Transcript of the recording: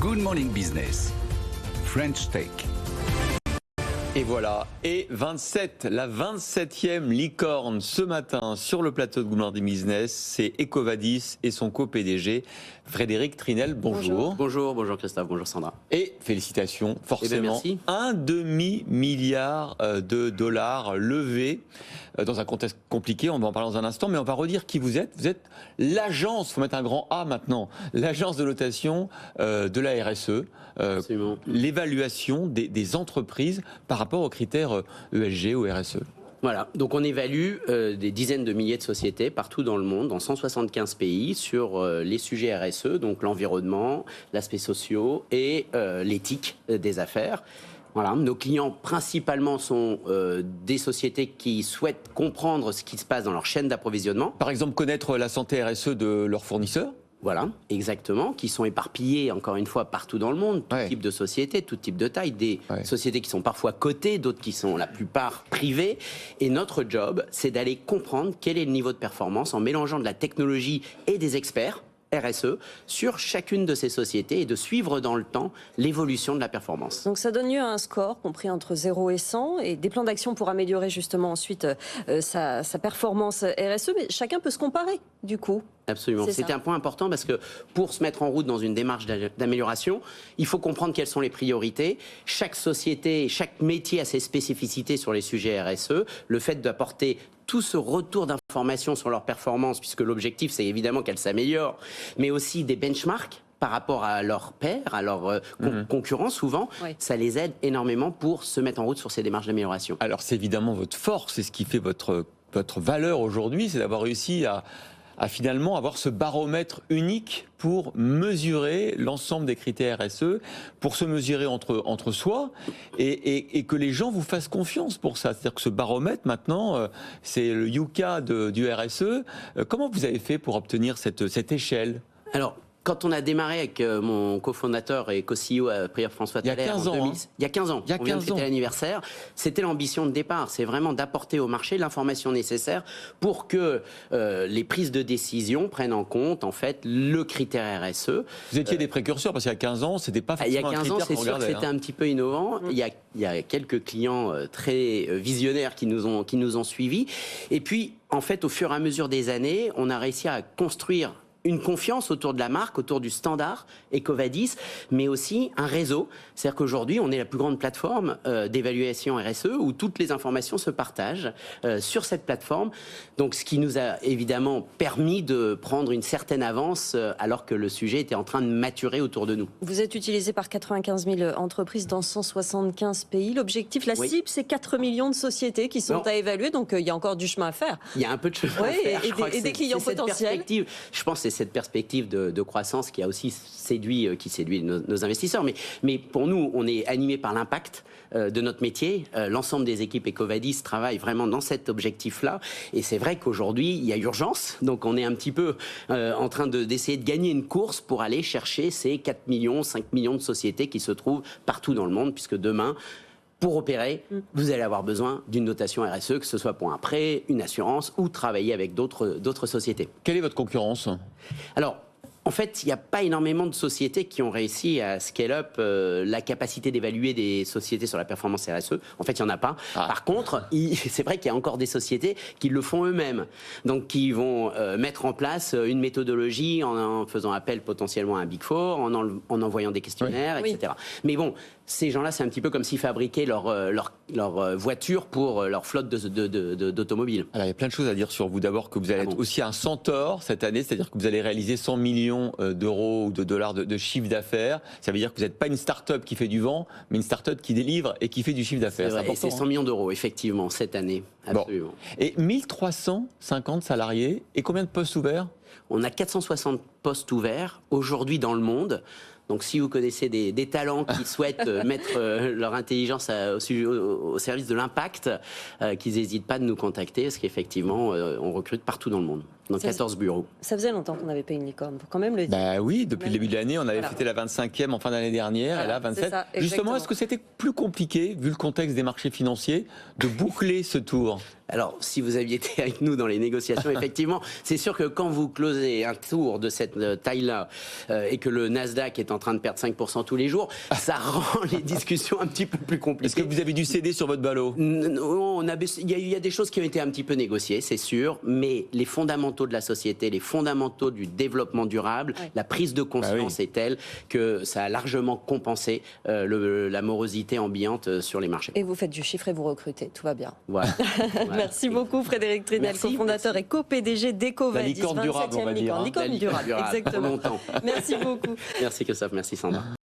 Good Morning Business, French Tech. Et voilà, et la 27e licorne ce matin sur le plateau de Good Morning Business, c'est Ecovadis et son co-PDG, Frédéric Trinel. Bonjour. Bonjour Christophe, bonjour Sandra. Et félicitations, forcément, merci. un demi-milliard de dollars levés dans un contexte compliqué, on va en parler dans un instant, mais on va redire qui vous êtes. Vous êtes l'agence, il faut mettre un grand A maintenant, l'agence de notation de la RSE, l'évaluation des entreprises par rapport aux critères ESG ou RSE. Voilà, donc on évalue des dizaines de milliers de sociétés partout dans le monde, dans 175 pays, sur les sujets RSE, donc l'environnement, l'aspect social et l'éthique des affaires. Voilà, nos clients principalement sont des sociétés qui souhaitent comprendre ce qui se passe dans leur chaîne d'approvisionnement. Par exemple, connaître la santé RSE de leurs fournisseurs. Voilà, exactement, qui sont éparpillés, encore une fois, partout dans le monde, tout type de sociétés, tout type de taille, des sociétés qui sont parfois cotées, d'autres qui sont la plupart privées. Et notre job, c'est d'aller comprendre quel est le niveau de performance en mélangeant de la technologie et des experts RSE sur chacune de ces sociétés et de suivre dans le temps l'évolution de la performance. Donc ça donne lieu à un score compris entre 0 et 100 et des plans d'action pour améliorer justement ensuite sa performance RSE, mais chacun peut se comparer du coup. Absolument, c'était un point important parce que pour se mettre en route dans une démarche d'amélioration, il faut comprendre quelles sont les priorités. Chaque société, chaque métier a ses spécificités sur les sujets RSE. Le fait d'apporter tout ce retour d'informations sur leur performance, puisque l'objectif c'est évidemment qu'elles s'améliorent, mais aussi des benchmarks par rapport à leurs pairs, à leurs concurrents souvent, ça les aide énormément pour se mettre en route sur ces démarches d'amélioration. Alors c'est évidemment votre force, c'est ce qui fait votre valeur aujourd'hui, c'est d'avoir réussi à finalement avoir ce baromètre unique pour mesurer l'ensemble des critères RSE, pour se mesurer entre soi et que les gens vous fassent confiance pour ça. C'est-à-dire que ce baromètre maintenant, c'est le Yuka du RSE. Comment vous avez fait pour obtenir cette échelle ? Alors, quand on a démarré avec mon cofondateur et co-CEO François Thaler, il y a 15 ans, il y a 15 ans, on vient de fêter l'anniversaire, c'était l'ambition de départ, c'est vraiment d'apporter au marché l'information nécessaire pour que les prises de décision prennent en compte en fait le critère RSE. Vous étiez des précurseurs parce qu'il y a 15 ans, c'était pas forcément un critère. Il y a 15 ans, c'est sûr que c'était un petit peu innovant. Il y a quelques clients très visionnaires qui nous ont suivis. Et puis, en fait, au fur et à mesure des années, on a réussi à construire une confiance autour de la marque, autour du standard Ecovadis, mais aussi un réseau. C'est-à-dire qu'aujourd'hui, on est la plus grande plateforme d'évaluation RSE où toutes les informations se partagent sur cette plateforme. Donc, ce qui nous a évidemment permis de prendre une certaine avance alors que le sujet était en train de maturer autour de nous. Vous êtes utilisé par 95 000 entreprises dans 175 pays. L'objectif, la cible, c'est 4 millions de sociétés qui sont à évaluer. Donc, il y a encore du chemin à faire. Il y a un peu de chemin à faire. Et des clients potentiels. Je pense que c'est cette perspective de croissance qui a aussi séduit nos investisseurs. Mais pour nous, on est animé par l'impact de notre métier. L'ensemble des équipes Ecovadis travaillent vraiment dans cet objectif-là. Et c'est vrai qu'aujourd'hui, il y a urgence. Donc, on est un petit peu en train d'essayer de gagner une course pour aller chercher ces 4 millions, 5 millions de sociétés qui se trouvent partout dans le monde, puisque demain, pour opérer, vous allez avoir besoin d'une notation RSE, que ce soit pour un prêt, une assurance ou travailler avec d'autres sociétés. Quelle est votre concurrence ? Alors, en fait, il n'y a pas énormément de sociétés qui ont réussi à scale up la capacité d'évaluer des sociétés sur la performance RSE. En fait, il n'y en a pas. Par contre, c'est vrai qu'il y a encore des sociétés qui le font eux-mêmes. Donc, qui vont mettre en place une méthodologie en faisant appel potentiellement à un Big Four, en envoyant des questionnaires, etc. Mais bon, ces gens-là, c'est un petit peu comme s'ils fabriquaient leur voiture pour leur flotte d'automobiles. Alors, il y a plein de choses à dire sur vous. D'abord, que vous allez être aussi un centaure cette année, c'est-à-dire que vous allez réaliser 100 millions d'euros ou de dollars de chiffre d'affaires. Ça veut dire que vous n'êtes pas une start-up qui fait du vent, mais une start-up qui délivre et qui fait du chiffre d'affaires. C'est 100 millions d'euros, effectivement, cette année. Absolument. Bon. Et 1350 salariés et combien de postes ouverts ? On a 460 postes ouverts aujourd'hui dans le monde. Donc, si vous connaissez des talents qui souhaitent mettre leur intelligence au service de l'impact, qu'ils n'hésitent pas de nous contacter, parce qu'effectivement, on recrute partout dans le monde. dans 14 bureaux. Ça faisait longtemps qu'on n'avait pas une licorne, faut quand même le dire. Bah oui, depuis le début de l'année, on avait Voilà. fêté la 25e en fin d'année dernière, et là 27. ça, Justement, exactement. est-ce que c'était plus compliqué, vu le contexte des marchés financiers, de boucler ce tour? Alors, si vous aviez été avec nous dans les négociations, effectivement, c'est sûr que quand vous closez un tour de cette taille-là et que le Nasdaq est en train de perdre 5% tous les jours, ça rend les discussions un petit peu plus compliquées. Est-ce que vous avez dû céder sur votre ballot? Non, il y a des choses qui ont été un petit peu négociées, c'est sûr, mais les fondamentaux de la société, les fondamentaux du développement durable, Ouais. la prise de conscience est telle que ça a largement compensé la morosité ambiante sur les marchés. Et vous faites du chiffre et vous recrutez, tout va bien. Voilà. Voilà. Merci beaucoup Frédéric Trinel, Merci, cofondateur merci. et co-PDG d'Ecovadis. La licorne durable, on va dire, hein. Licorne La licorne durable, durable, exactement. pour longtemps. Merci beaucoup. Merci Christophe, merci Sandra.